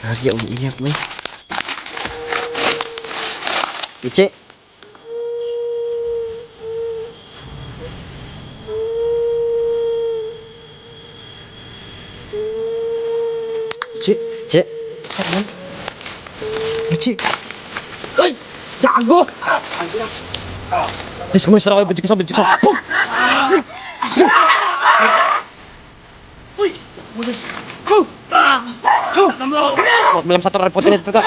Lagi umiiyak may. Ichi. Ichi. Ichi. Ichi. Ay! Gago! Please, kumain sa akin. Bentik ko sa. Uy! Go! Go! Malam satu repot ini juga.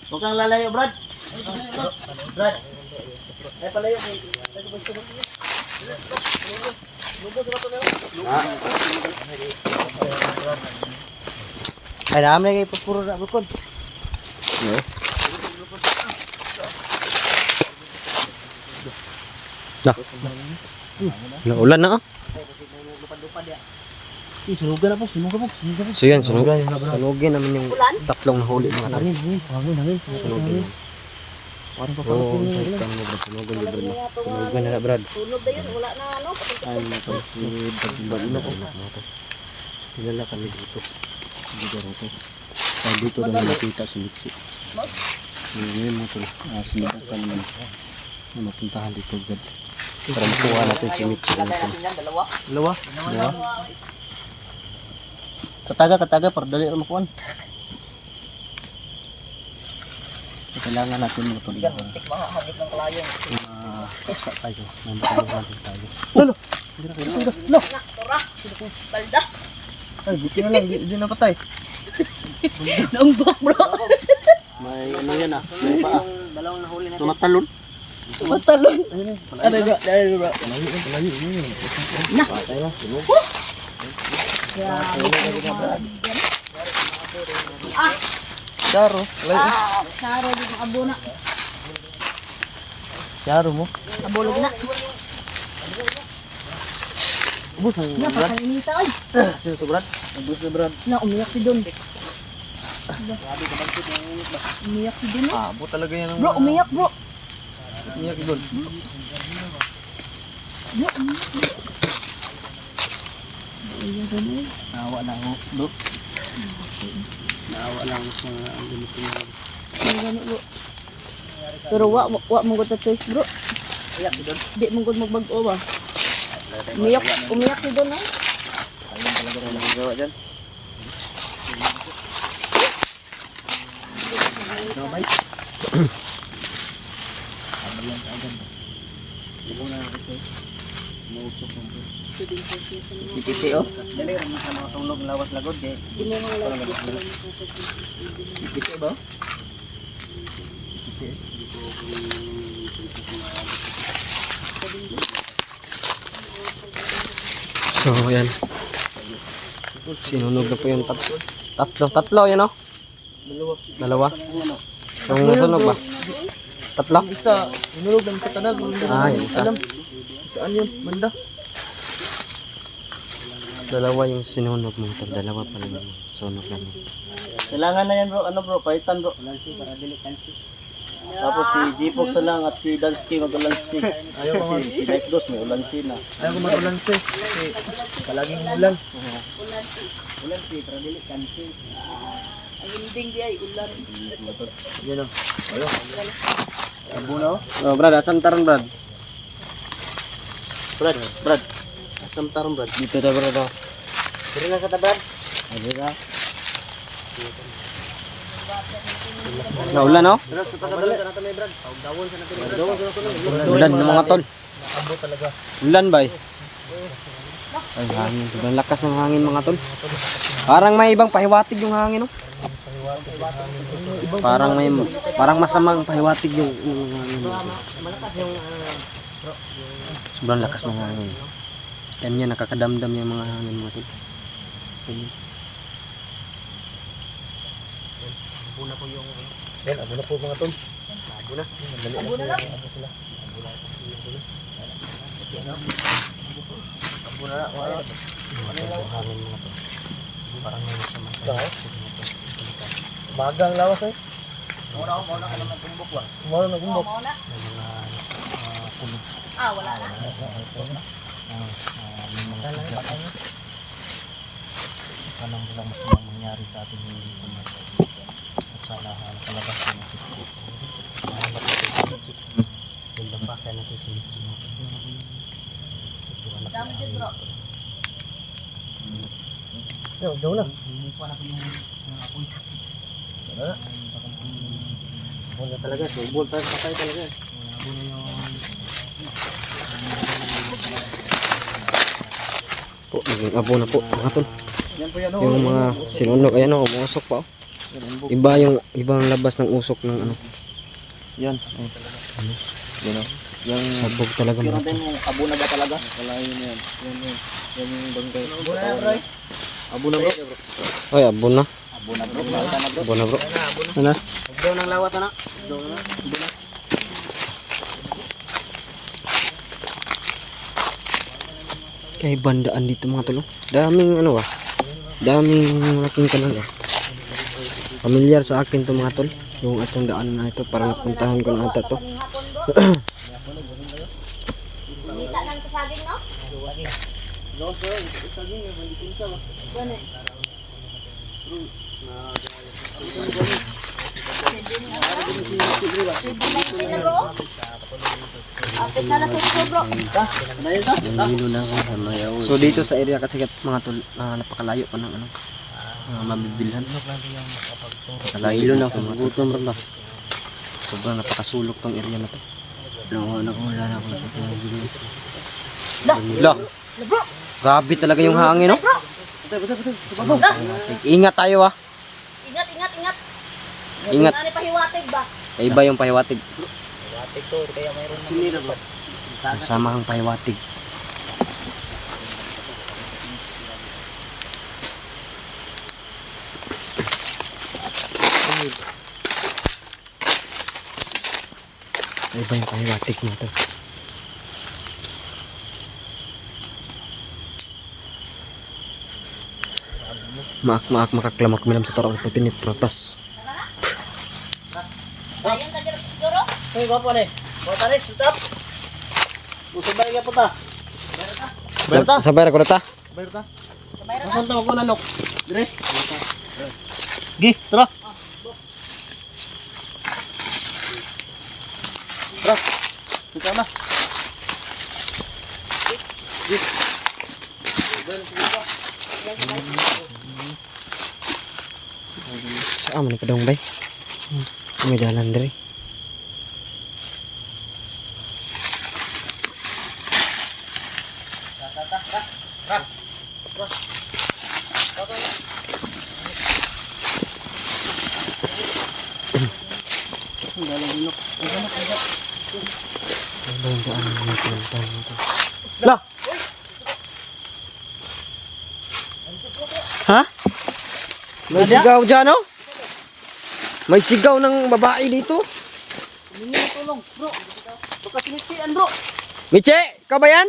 Huwag kang lalayo, Brad. Brad. Ay, palayo. Ay, namin kayo pupuro na bukod. Nah, ulan na Sunugan na po, sunugan po. So yan, sunugin namin yung tatlong nahuli mga namin. Sunugin. Parang Sunugin na Brad. Sunog na yun, wala na ano. Ay, napansin. Pagbaino ko. Sinala kami dito. Dito na nakita si Mitsi. Ngayon mo ito. Sinubukan naman. Mapuntahan dito agad. Para makuha natin si Mitsi. Dalawa. Kataga, para dali ang makuhan. Kailangan natin mga tuloy. Muntik mga hagit ng kalayong. Paksa tayo. Nandang tayo. Tura. Balda. Ay, buti na lang. Hindi na patay. Nambak bro. May ano yan ah. May paa. Tumatalon. Matalon. Ano bro? Dali bro. Patay na. Sunog. Charo. Saro di mo abuna. Charo mo. Abulog na. Ubus ang Brad. Napakainita ay. Sino to Brad? Ubus na Brad. Na umiyak si Don. Umiyak si Don. Abo talaga yan ang... Bro, umiyak bro. Umiyak doon. Bro, umiyak bro. Naawa lang ako. Do. Naawa lang sa ang ganito na. Ano bro. Pero wa mong gud ta choice bro. Di mong gud magbago ba. Umiyak si Don ay. Ayun talaga rin ang gawa dyan. Ipisi oh. Dali rin mga tulog lawas lagod kay. Ipisi ba? So, yan. Sinunog na po yung tatlo yan o? Dalawa? Yung nasunog ba? Tatlo? Isa, inulog lang sa tanag. Ah, yung isa. Saan yun? Banda? Dalawa yung sinunog mo. Dalawa pa lang yung sunog namin. Kailangan na yan bro. Ano bro? Paitan bro. Tapos si Jipok sa lang at si Dansky mag-ulansi. Ayaw ko si Mike Dos may ulansi na. Ayaw ko mag-ulansi. Palaging ulan. Ulansi, pero dili kansi. Ang ending di ay ulan. Yan o. Ayaw. Abuna o? Oh, Brad, asam taron, Brad. Brad. Asam tarong Brad. Dito na, Brad. Dito na ka Brad. Dito na. Naulan, no? Ulan ng mga tol. Ulan ba eh? Ay, hangin. Sobrang lakas ng hangin mga tol. Parang may ibang pahiwatig yung hangin, no? Parang masamang pahiwatig yung sobrang lakas ng hangin. Ganyan nakakadamdam yung mga hangin mga tol. Abo na po mga tol. Magang lawas eh. Muna ka naman tumbok ba? Muna na tumbok. Wala na. Sana walang masamang mangyari sa ating hindi pumas. At sana kalabas na natin. Yung lampakan natin silit-silit. Dami din bro. Daw na. Wala talaga. Bol tayo patay talaga. Po, naging abo na po mga tol. Yan po yan. Yung mga sinunog, ayan o, umusok pa o. Iba yung ibang labas ng usok ng ano. Yan. Yan o. Yung Sabog talaga mga tol. yung abo na ba talaga? Wala yun yan. Yan yung bangkay. Abo na bro. Abo na bro. Ay, abo na. Abo na bro. Lawatan na bro. Abo na bro. Ano? Abo ng lawat na. Abo na. Abo na. Kay bandaan dito mga tol. Daming ano ah. Daming malaking kanal ah. Familiar sa akin to mga tol. Yung atong daan na ito. Parang napuntahan ko na ata to. Kita ng kasaging no? Apit na sa ito bro. So dito sa area kasi mga tol, napakalayo pa ng ano, mabibilhan. Malayo na kung magutom rin ba. Sobrang napakasulok tong area na to. Wala na ako sa tubig. Lah. Grabe talaga yung hangin, no? Ingat tayo ah. Ingat. Ingat. Ano pahiwatig ba? Iba yung pahiwatig. Pahiwatig to. Kaya mayroon na. Sinira ba? Sama ang pahiwatig. Iba yung pahiwatig mo to. Maak makaklamak minam sa torong putinit protas. Ayun ka siguro? Hey, gwapo ni. Bota ni, stop. Usabay ka po ta. Berta. Sabay ra ko ta. Berta. Asan to ko nanok? Dire. Gi, tara. Tara. Kita na. Saan man kadong bay? May dalan diri. Lah. Ha? May sigaw dyan, no? May sigaw ng babae dito. Hindi tulong, bro. Baka sinitsian, bro. Miche, ikaw ba yan?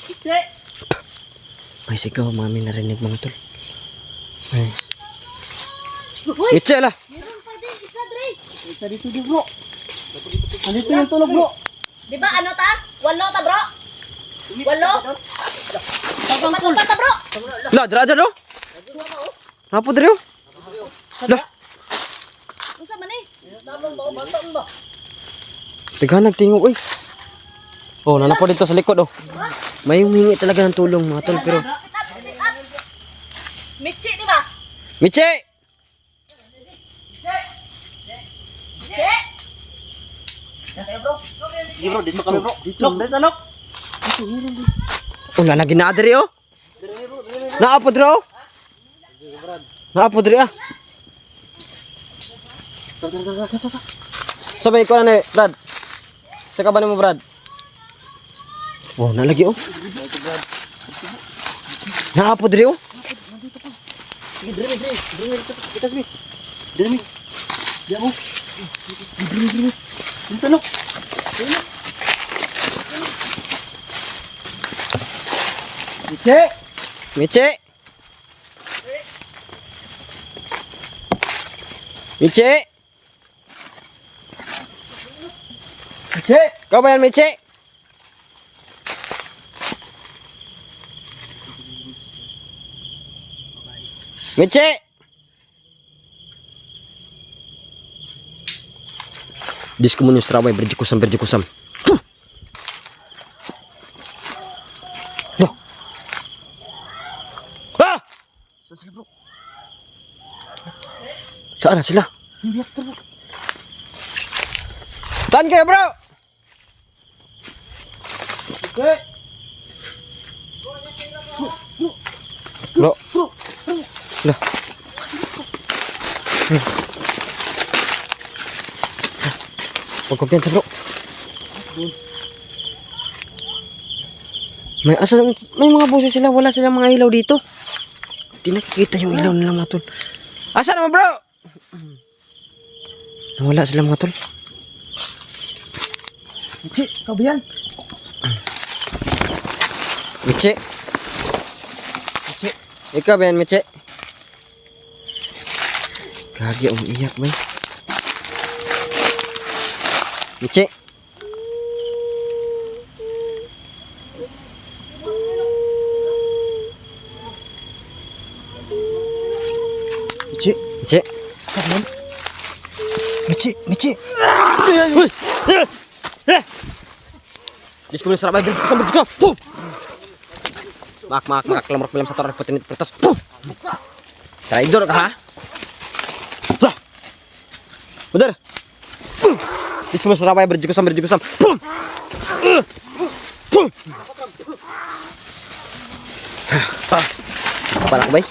Itse. May sigaw, mami narinig mga tol. Ay. Uy! Miche lah. Meron pa din, isa Dre. Isa dito din, bro. Andito yung tulog, bro. Di ba ano ta? 8 ta bro? 8? Pagpapatulpa ta bro? Lah, dira dira. Apa dira? Lah, Unsa man eh? Damong ba? Baton ba? tighanag tingog oy. Oh, nanapo dito sa likod oh. May humingi talaga ng tulong mga tol pero Sit up. Mitchi di ba? Miche! Che! Sige, bro. Dito kami, bro. Nok, dito, nok. Oh, lalagin na diri oh. Naapo dira oh. Naapo diri ah. Sabay ko na Brad. Sa kaban mo Brad. Oh, nalagi oh. Naapo diri oh. Dre. Kita sini. Dre. Dia mo. Dre. Dito no. Miche. Miche. Miche. Miche. Kau ba yan, Miche? Miche. Dis ko mo yung straway, berji kusam. Puh! No. Ah! Saan na sila? Saan kayo, bro? Bro. Lah. Pagkumpiyansa, bro. May mga boses sila, wala silang mga ilaw dito. Hindi nakikita yung ilaw nila mga tol. Asa naman, bro? Wala sila mga tol. Miche, kau ba yan? Miche. Ikaw ba yan, Miche? Kagi, umiiyak ba? Miche. Miche. Miche. Dis ko na sarap ay berjiko. Pum. Mak kelamar film satu orang petinit pertas. Pum. Traidor kah? Lah. Bener. Dis ko na sarap ay berjiko. Pum. Pum. Balak bay.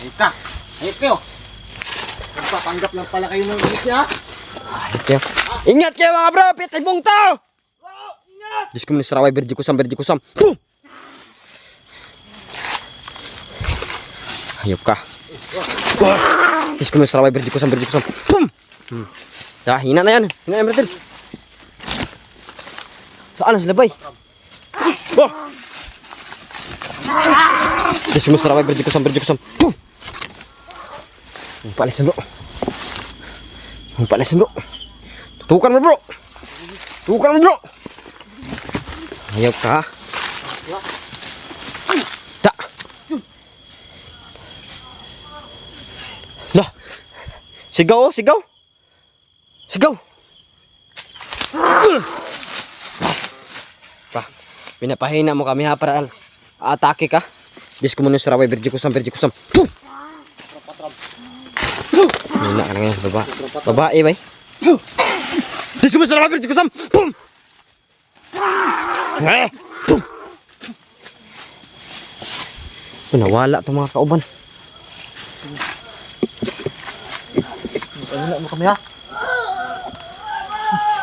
Ika. Ayo kayo. Papanggap lang pala kayo ng miche ha. Ayun. Ingat kayo mga bro, pitay bong to! Ingat! Diyos ko mo nisaraway, berjikusam. Pum! Hayop ka. Diyos ko mo nisaraway, berjikusam. Pum! Ya, hina na yan bertil. Saan na sila bay? Oh! Diyos ko mo nisaraway, berjikusam. Pum! Palisan bro. Tutukan mo bro. Ayaw ka. Tak. Lah. Sigaw. Pa. Pinapahina mo kami ha para atake ka. Dis ko muna sa raway berjikusam. Pum. Hina ka na ngayon sa babae bay. Dis ko masarap berjiko sam. Pum. Pum. Nawala itong mga kauban. Wala mo kami ha.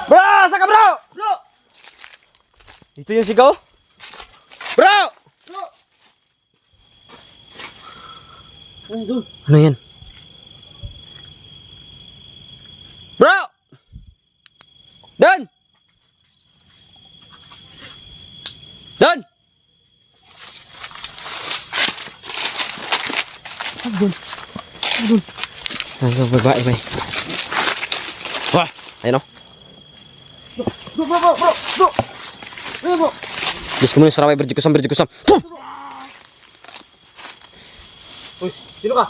Bro, saka bro. Ito yung sigaw. Bro. Ano yan? Bro! Don! Ano babae bay? Wah, ayun o. Bro. Diyos ko muna saraway, berjikusam. Pum! Uy, sino ka?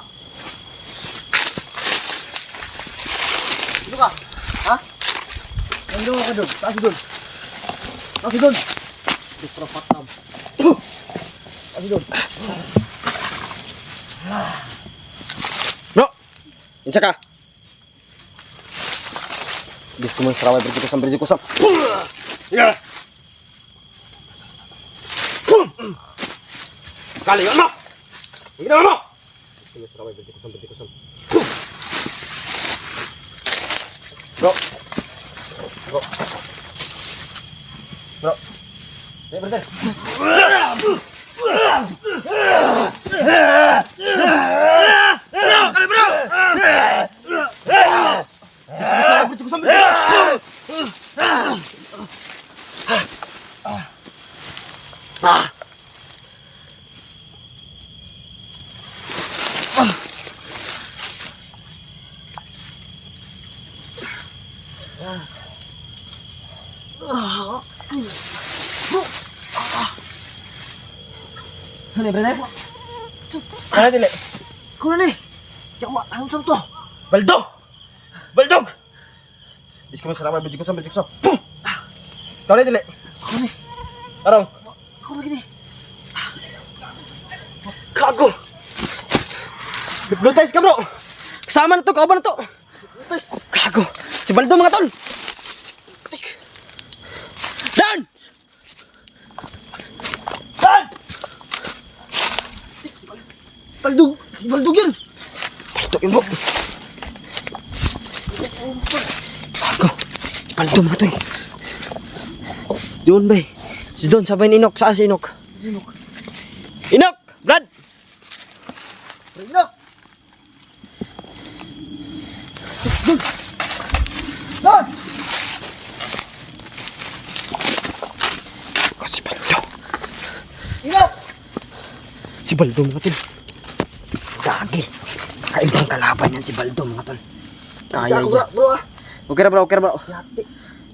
Ha? Ano ka doon? Taas doon. Dispropatam. Taas doon. Bro! Insa ka? Diyos ko muna saraway, berjikusam. Pum! Pum! Kali ano? Ang ginawa mo! Bantikusan. Bro. Hey, brother. Ano ba na? Ano dili? Kuno ni. Yawa, ang sarap to. Baldog! Isko mo sarap, bantikusan. Pum! Kau na dili? Ako ni. Arong. Ako lagi ni. Kago! Hypnotize ka, bro! Kasama na to, kauban na to! Hypnotize! Kago! Si Baldo, mga tol! Dan! Baldog! Si Baldog yan! Baldo yun, bro! Kago! Si Baldo, mga tol! Doon, bay! Si Don, sabay ni Inok. Saan si Inok? Sinok? Inok! Brad! Rinok! Don! Ako si Baldo! Inok! Si Baldo, mga tol! Gagi! Kakaibang kalaban yan si Baldo, mga tol! Kaya Ako niya. bro ah. Okay na, bro. Yati.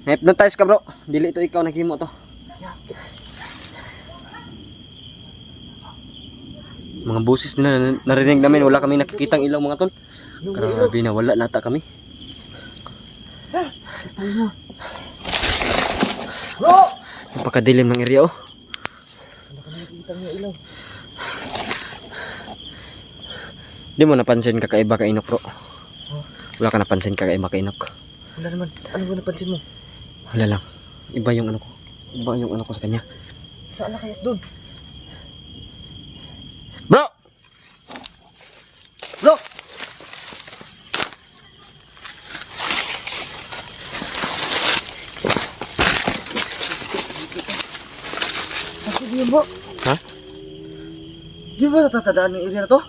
Hypnotize ka, bro. Dili ito ikaw naghimo to. Yati. Mga boses nila narinig namin, wala kaming nakikitang ilaw, mga tol. Grabe na, wala nata kami. Bro! Napakadilim ng area, oh. Nakikita niya ilaw. Di mo napansin kakaiba ka Inok, bro. Wala ka napansin kakaiba ka Inok. Wala naman. Ano ba napansin mo? Wala lang. Iba yung ano ko. Iba yung ano ko sa kanya. Saan na kaya doon? Bro! Bro! Kasi niyo bro. Ha? Di ba natatandaan ng area na to?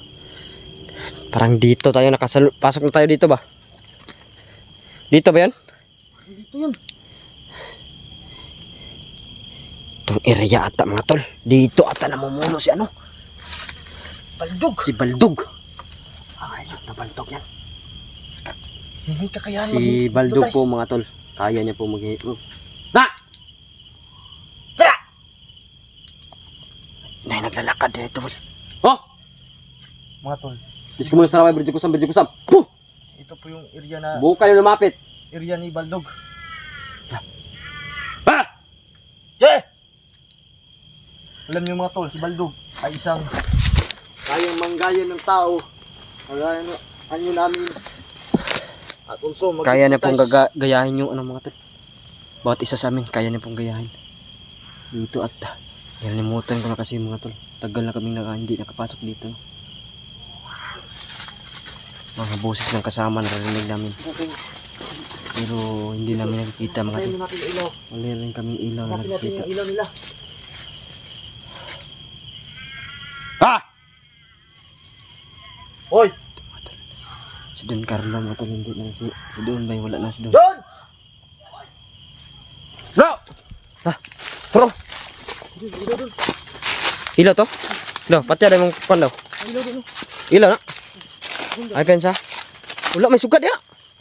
Parang dito tayo pasok na tayo dito ba? Dito ba yan? Dito yun. Itong area ata, mga tol. Dito ata namumuno si ano? Baldog. Si Baldog. Ay, na Baldog yan. Hindi kakayahan Si Baldog po, mga tol. Kaya niya po mag-hipro. Na! Tara! Nay, naglalakad dito, tol. Oh! Mga tol, Diyos ko muna sa raway, bridge ko sam. Puh! ito po yung area na Buka yung lumapit. area ni Baldog. Ha! Yeah! Alam niyo mga tol, si Baldog ay isang kayang manggayan ng tao. Ano namin at also Kaya niya pong gayahin yung ano, mga tol. Bawat isa sa amin, kaya niya pong gayahin. Dito at nalimutan ko na kasi, mga tol. Tagal na kaming hindi nakapasok dito. Mga boses ng kasama narinig namin. Pero hindi namin nakikita, mga tol. natin yung ilaw. Wala rin kaming ilaw na Natin natin nakikita. yung ilaw nila. Ha! Hoy! Si Don Carlo, mga tol, hindi na si Don ba? Wala na si Don. Don! Bro! Ha? Bro! Ilaw to? Ilaw, pati ada mong pan daw. Ilaw din. Ilaw na? Ay, pensa? Wala, may sugat ya.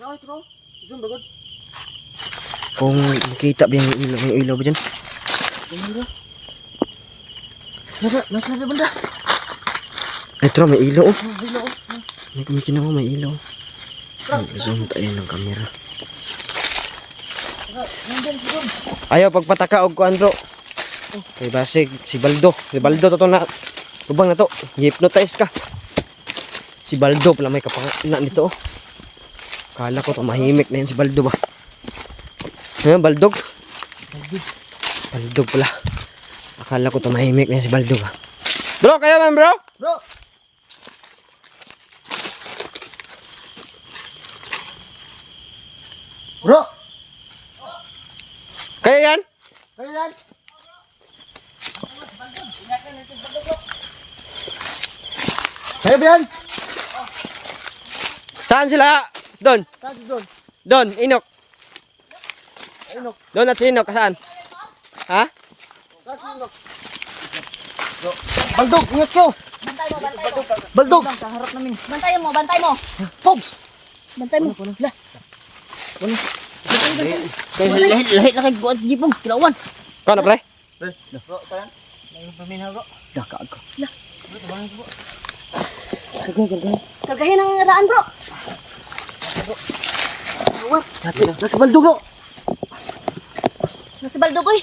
Ay, bro. Zoom bagod. Kung makita ba yung ilaw, may ilaw ba dyan? Ilaw. Nasa na banda. Ay, tro, may ilaw, oh. Ilaw. May kumikin ako, may ilaw. Zoom tayo ng camera. Nandiyan si Don. Ayaw, pagpataka og kuan, bro. Kay basig, si Baldo. Si Baldo, to na. Lubang na to. Hypnotize ka. Si Baldo pala may kapangalan nito, oh. Kala ko to mahimik na yan si Baldo ba? Baldog? Baldog pala. Akala ko to mahimik na yan si Baldo ba? Bro, kaya man, bro? Bro! Bro! Kaya yan? Kaya yan? Kaya ba yan? Saan sila? Doon. Saan si Don? Doon, Inok. Inok. Doon at si Inok. Saan? Ha? Saan si Inok? Baldog, ingat ko! Bantay mo, bantay mo. Baldog! Sa harap namin. Bantay mo, bantay mo. Pogs! Bantay mo. Lah. Kaya Lahit na kay buwan jipong. Kilawan. Kau na pre? Bro, tayan. Mayroon pa minha bro. Daka ako. Kagahin ang raan bro. Nasa baldog bro! Nasa baldog oy.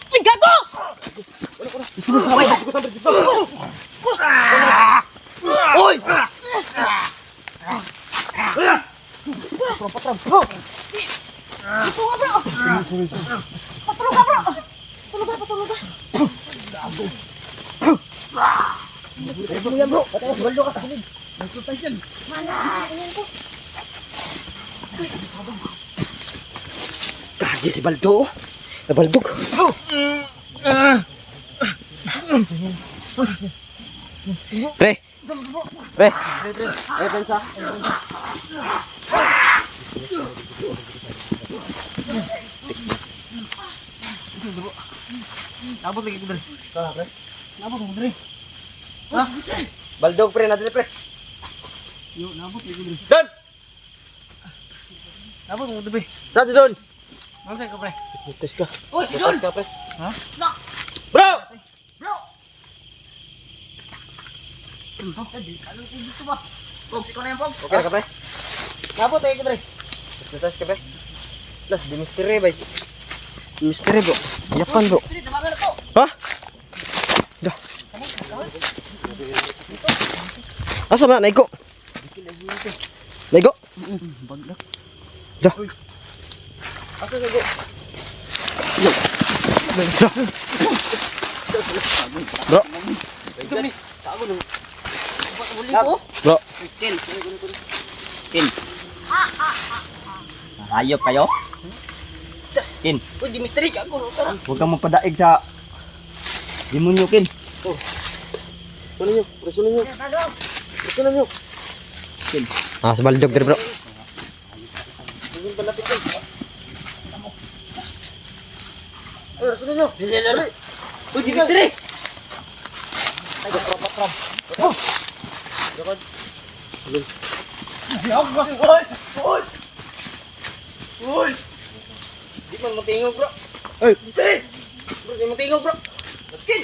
Ay gago! Oy! Ito nga bro. Patulog ka bro. Patulog ka, patulog ka. Kuya bro, patay sa baldog ka sa halid. Nagsultan dyan. Kagi si Baldo. Nabaldog. Pre. Pre. Ay, pensa. Nabot lagi dito. Kala pre. Nabot mo dre. Ha? Baldog pre, nadali pre. Yo, nabot lagi dre. Doon! Nabot mo dre. Saan si Don? Mantay ka pre. Mutis ka. Oy, Don. Mutis ka pre. Ha? Nak. Bro! Bro. Pog, ikaw na yan pog. Okay ka pre? Nabot lagi dre. Mutis ka pre. Plus, di mystery ba? Mystery bro. Yapan bro. Dili tabagan ako. Ha? Dah. Asa ba? Naigo. Naigo. Bagdak. Dah. Asa sa go? Dah. Bro. Ito ni. Tago no. Uli ko. Bro. Ken. Ken. Hayop kayo? Ken. Uy, di mystery ka ako. Tara. Huwag kang magpadaig sa demonyo, Ken. Sunan nyo. Sunan nyo. Tago. Sunan nyo. Ah, sa Baldog dire bro. Huwag palapit Ken. Ay, sunan nyo. Uy, di mystery. Ay, patram. Oh! Yakad. Oy! Oy! Oy! Di man matingog, bro. Ay. Bro, di matingog, bro. Ken.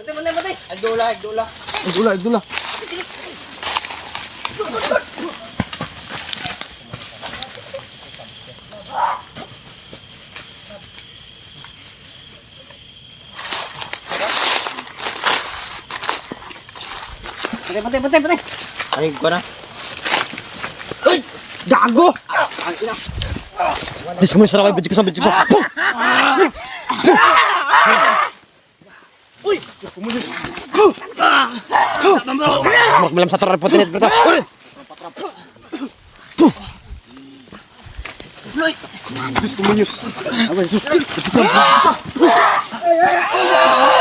Matay. Agdola. Igdula. Patay. Ay, ko na. Ay! Gago! Dis ko sarap bidyo ko sa. Pum! Uy! Malam satu repot ini bro.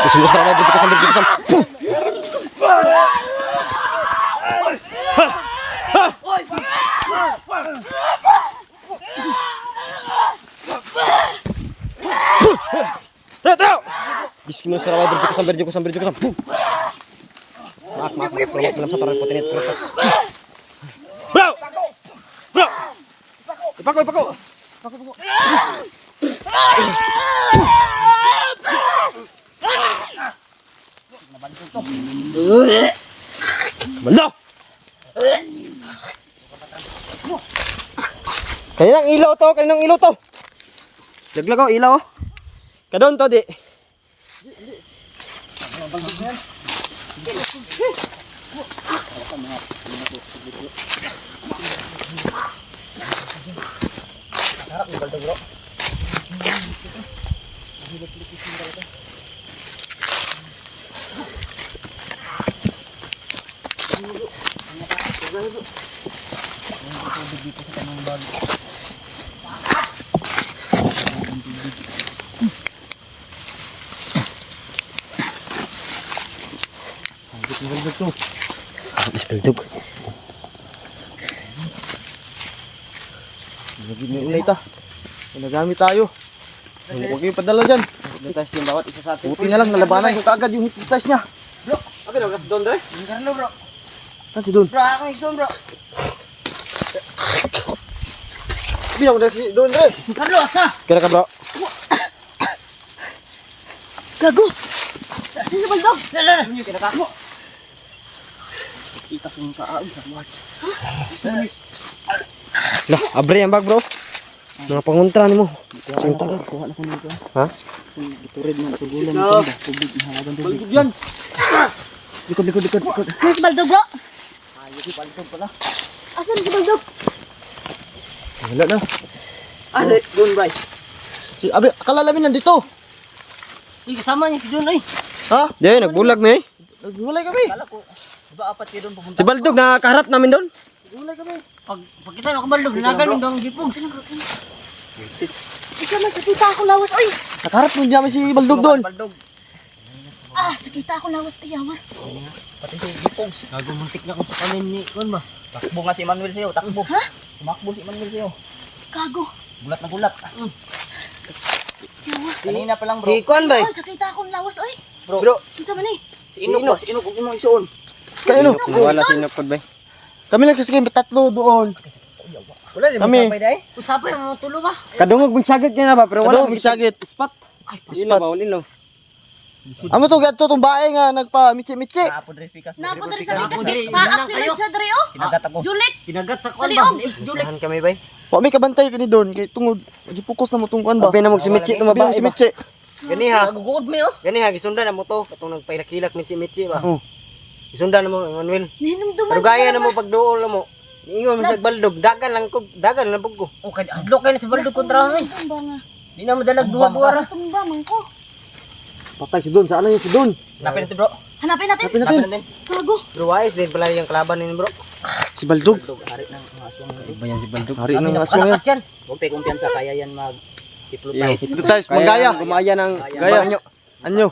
Dis ko sarap bidyo ko sa. Pum! Tahu. Bismillah sarap bidyo ko sa. Pum! Maaf. Dalam satu repot ini terus. Bro. Ipako. Banda. Kaninang ilaw to. Laglag ko ilaw. Kadon to di. tubig dito sa kanang bag. Ang baldog to. Is baldog. Lagi may ulay ta. Nagamit tayo. Huwag kayong padala dyan. Hypnotize yung bawat isa sa atin. Buti na lang, nalabanan ko kaagad yung hypnotize niya. Bro, okay na, kasi doon, Dre. Carlo, bro. Saan si Don? Bro, ako yung doon, bro. Bilang ko na si Don, Dre. Carlo, asa? Kira ka, bro. Gago! Sino ba ito? Lala! Ano yung kinakako? Kita ko sa aag sa March. Lah, abre ang bag, bro. Mga panguntra ni mo. Sing taga. Kuha na ko nito. Ha? Iturid mo sa gulan mo sa tubig. Halagan tubig. Baldog yan. Likod. Sino si Baldog, bro? Ayos si Baldog pala. Asan si Baldog? Wala na. Doon, Bray. Si Abi, kalalamin nandito. Kasama niya si John, ay. Ha? Di, nagbulag mo eh. Nagulay kami. Kala ko, diba apat kayo doon pupunta? Si Baldog, nakaharap namin doon. Nagulay kami. Pag kita na Baldog, nanagan yung dong gipong. Isa man, sakita ako lawas, oy. Nakaharap mo namin si Baldog doon. Baldog. Ah, sakita ako lawas, ayawan. Pati si Gipogs. Nagumuntik na ako sa kanin ni Kon ba? Takbo nga si Manuel sa'yo. Takbo. Ha? Tumakbo si Manuel sa'yo. Gago. Bulat na bulat. Yawa. Kanina pa lang bro. Si Kwan, Bay. Ah, sakita akong lawas, oy. Bro. Unsa man eh? Si Inok ba? Si Inok. Huwag mo isuon. Kaino? Wala si Inok, Bay. Kami lang kasi kami tatlo doon. Wala, di Kami. Usapay mo tulo ba? Kadungog magsagit niya na ba? Pero wala Wala magsagit. Spot. Ay, Ilaw ba? Ilaw. Amo to gadto tong bae nga nagpa michi-michi. napodre sa kasi pa-accident sa dre oh. Kinagat ako. Julik. Kinagat sa Sa liog. Julihan kami, Bay. Wa may kabantay kani doon kay tungod gipokus na mo tong kuan ba. Abi na mo si Michi, Abi na tumabae si ba? Michi. Gani ha. Nagugod mo oh. Gani ha, gisundan na mo to. Katong nagpailak-ilak Michi ba? Oh. Gisundan na mo, Manuel. Ninumduman. Pero gaya na mo pagduol na mo. Ingon mo sa Baldog, dagan lang ko, dagan na buggo. Okay, adlok kayo na si Baldog kontra mo eh. Tumba nga. Di na madalag duwa-duwa ra. Tumba man ko. Patay si Don, saan na yung si Don? Hanapin natin, bro. Hanapin natin. Hanapin natin. Hanapin natin. Gago. Pero wise din pala yung kalaban ni bro. Si Baldog. Hari ng aswang. Ba yan si Baldog? Hari ng aswang yan. yan. Huwag tayo kumpiyansa, kaya yan mag-hypnotize. Hypnotize, manggaya. Gumaya ng Gaya. anyo. Anyo.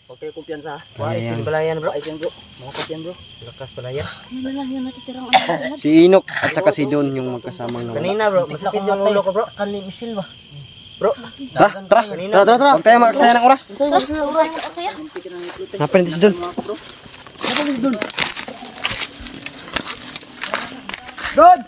Huwag tayo kumpiyansa. Wise din pala yan, bro. Ayos yan, bro. Mga yan, bro. Lakas pala yan. Ano na lang yung natitirang ano. Si Inok at saka si Don yung magkasamang nawala. Kanina, bro. Masakit yung ulo ko, bro. Kanli Michelle ba? Bro. Tara, tara. Tara, tara, tara. Huwag tayo magsaya ng oras. Kaya. Hanapin natin si Don. Don!